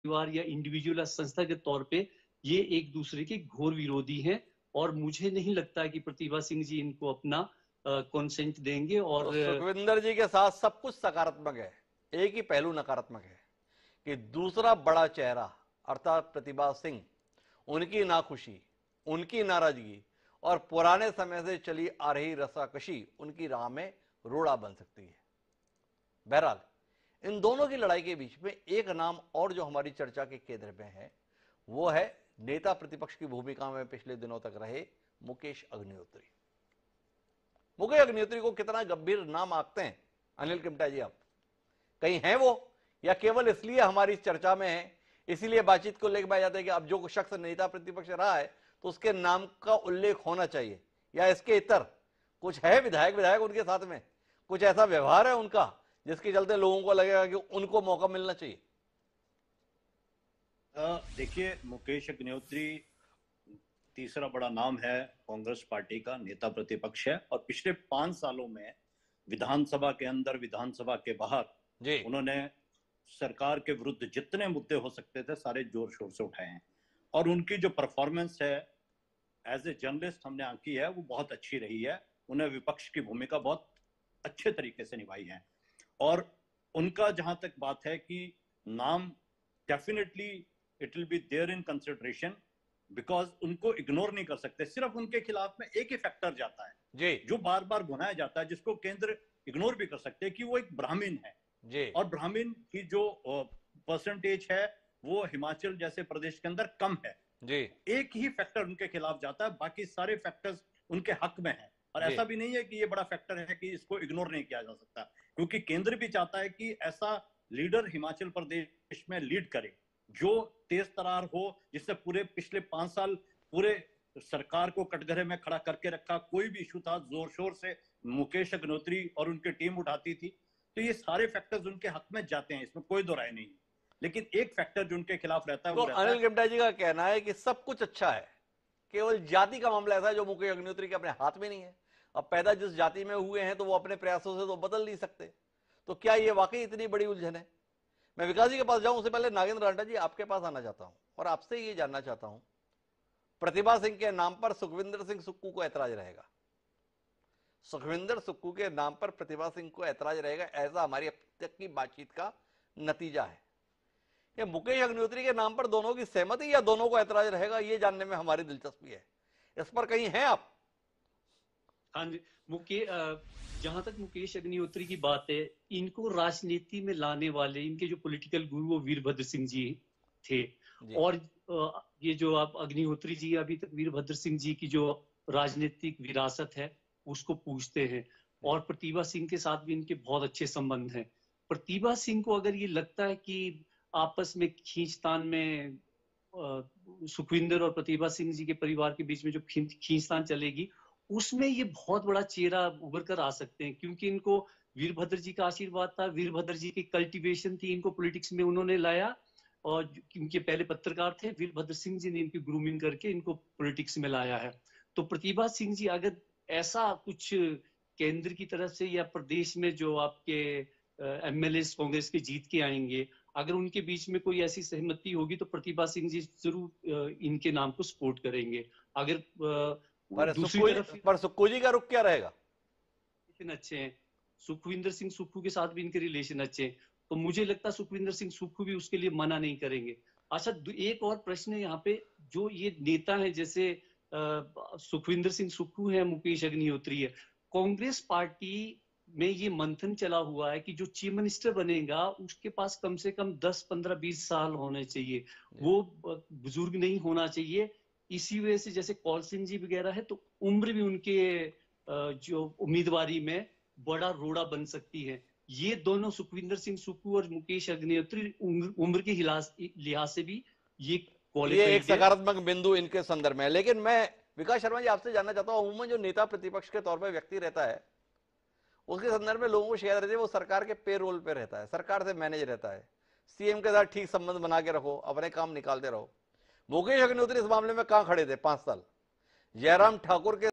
परिवार या इंडिविजुअल या संस्था के तौर पे ये एक दूसरे के घोर विरोधी हैं और मुझे नहीं लगता कि प्रतिभा सिंह जी इनको अपना कंसेंट देंगे। और तो सुखविंदर जी के साथ सब कुछ सकारात्मक है, एक ही पहलू नकारात्मक है कि दूसरा बड़ा चेहरा अर्थात प्रतिभा सिंह, उनकी नाखुशी, उनकी नाराजगी और पुराने समय से चली आ रही रसाकशी उनकी राह में रोड़ा बन सकती है। बहरहाल इन दोनों की लड़ाई के बीच में एक नाम और जो हमारी चर्चा के केंद्र में है वो है नेता प्रतिपक्ष की भूमिका में पिछले दिनों तक रहे मुकेश अग्निहोत्री। मुकेश अग्निहोत्री को कितना गंभीर नाम आंकते हैं अनिल किमटा जी आप? कहीं हैं वो या केवल इसलिए हमारी चर्चा में है इसीलिए बातचीत को लेकर जाते हैं कि अब जो शख्स नेता प्रतिपक्ष रहा है तो उसके नाम का उल्लेख होना चाहिए, या इसके इतर कुछ है विधायक उनके साथ में कुछ ऐसा व्यवहार है उनका जिसके चलते लोगों को लगेगा कि उनको मौका मिलना चाहिए? देखिए, मुकेश अग्निहोत्री तीसरा बड़ा नाम है, कांग्रेस पार्टी का नेता प्रतिपक्ष है और पिछले 5 सालों में विधानसभा के अंदर विधानसभा के बाहर उन्होंने सरकार के विरुद्ध जितने मुद्दे हो सकते थे सारे जोर शोर से उठाए हैं और उनकी जो परफॉर्मेंस है एज ए जर्नलिस्ट हमने आंकी है वो बहुत अच्छी रही है। उन्हें विपक्ष की भूमिका बहुत अच्छे तरीके से निभाई है और उनका जहां तक बात है कि नाम definitely it will be there in consideration because उनको इग्नोर नहीं कर सकते। सिर्फ उनके खिलाफ में एक ही फैक्टर जाता है जी, जो बार बार भुनाया जाता है जिसको केंद्र इग्नोर भी कर सकते हैं कि वो एक ब्राह्मण है जी, और ब्राह्मण की जो परसेंटेज है वो हिमाचल जैसे प्रदेश के अंदर कम है जी। एक ही फैक्टर उनके खिलाफ जाता है, बाकी सारे फैक्टर्स उनके हक में है और ऐसा भी नहीं है कि ये बड़ा फैक्टर है कि इसको इग्नोर नहीं किया जा सकता, क्योंकि केंद्र भी चाहता है कि ऐसा लीडर हिमाचल प्रदेश में लीड करे जो तेज तरार हो, जिससे पूरे पिछले 5 साल पूरे सरकार को कटघरे में खड़ा करके रखा। कोई भी इशू था जोर शोर से मुकेश अग्निहोत्री और उनकी टीम उठाती थी। तो ये सारे फैक्टर्स उनके हक में जाते हैं, इसमें कोई दो राय नहीं, लेकिन एक फैक्टर जो उनके खिलाफ रहता है तो अनिल किमटा जी का कहना है कि सब कुछ अच्छा है, केवल जाति का मामला ऐसा है जो मुकेश अग्निहोत्री के अपने हाथ में नहीं है। अब पैदा जिस जाति में हुए हैं तो वो अपने प्रयासों से तो बदल नहीं सकते। तो क्या ये वाकई इतनी बड़ी उलझन है? मैं विकास जी के पास जाऊं उससे पहले नागेंद्र राठा जी आपके पास आना चाहता हूं और आपसे ये जानना चाहता हूं, प्रतिभा सिंह के नाम पर सुखविंदर सिंह सुक्खू को ऐतराज रहेगा, सुखविंदर सुक्खू के नाम पर प्रतिभा सिंह को ऐतराज रहेगा, ऐसा हमारी अब तक की बातचीत का नतीजा है। ये मुकेश अग्निहोत्री के नाम पर दोनों की सहमति या दोनों को ऐतराज रहेगा, ये जानने में हमारी दिलचस्पी है। इस पर कहीं हैं आप? हाँ जी, जहां तक मुकेश अग्निहोत्री की बात है, इनको राजनीति में लाने वाले इनके जो पॉलिटिकल गुरु वो वीरभद्र सिंह जी थे और ये जो आप अग्निहोत्री जी अभी तक वीरभद्र सिंह जी की जो राजनीतिक विरासत है उसको पूछते हैं और प्रतिभा सिंह के साथ भी इनके बहुत अच्छे संबंध हैं। प्रतिभा सिंह को अगर ये लगता है कि आपस में खींचतान में सुखविंदर और प्रतिभा सिंह जी के परिवार के बीच में जो खींचतान चलेगी उसमें ये बहुत बड़ा चेहरा उभर कर आ सकते हैं, क्योंकि इनको वीरभद्र जी का आशीर्वाद था, वीरभद्र जी की कल्टीवेशन थी, इनको पॉलिटिक्स में उन्होंने लाया और इनके पहले पत्रकार थे, वीरभद्र सिंह जी ने इनकी ग्रूमिंग करके इनको पॉलिटिक्स में लाया है। तो प्रतिभा सिंह जी अगर ऐसा कुछ केंद्र की तरफ से या प्रदेश में जो आपके एमएलए कांग्रेस के जीत के आएंगे, अगर उनके बीच में कोई ऐसी सहमति होगी तो प्रतिभा सिंह जी जरूर इनके नाम को सपोर्ट करेंगे। अगर दूसरी तरफ पर सुक्खू जी का रुख क्या रहेगा? अच्छे हैं, सुखविंदर सिंह सुक्खू के साथ भी इनके रिलेशन अच्छे हैं, तो मुझे लगता है सुखविंदर सिंह सुक्खू भी उसके लिए मना नहीं करेंगे। अच्छा, एक और प्रश्न है यहाँ पे, जो ये नेता है जैसे सुखविंदर सिंह सुक्खू है, मुकेश अग्निहोत्री है, कांग्रेस पार्टी में ये मंथन चला हुआ है कि जो चीफ मिनिस्टर बनेगा उसके पास कम से कम 10, 15, 20 साल होने चाहिए, वो बुजुर्ग नहीं होना चाहिए। इसी वजह से जैसे कौल सिंह जी वगैरह है तो उम्र भी उनके जो उम्मीदवारी में बड़ा रोड़ा बन सकती है। ये दोनों सुखविंदर सिंह सुक्खू और मुकेश अग्निहोत्री उम्र के लिहाज से भी ये एक सकारात्मक बिंदु इनके संदर्भ में। लेकिन मैं विकास शर्मा जी आपसे जानना चाहता हूं, अमूमन जो नेता प्रतिपक्ष के तौर पर व्यक्ति रहता है उसके संदर्भ में लोगों को शिकायत रहती है वो सरकार के पे रोल पे रहता है, सरकार से मैनेज रहता है, सीएम के साथ ठीक संबंध बना के रखो, अपने काम निकालते रहो। मुकेश अग्निहोत्री इस मामले में कहां खड़े थे 5 साल? जयराम ठाकुर के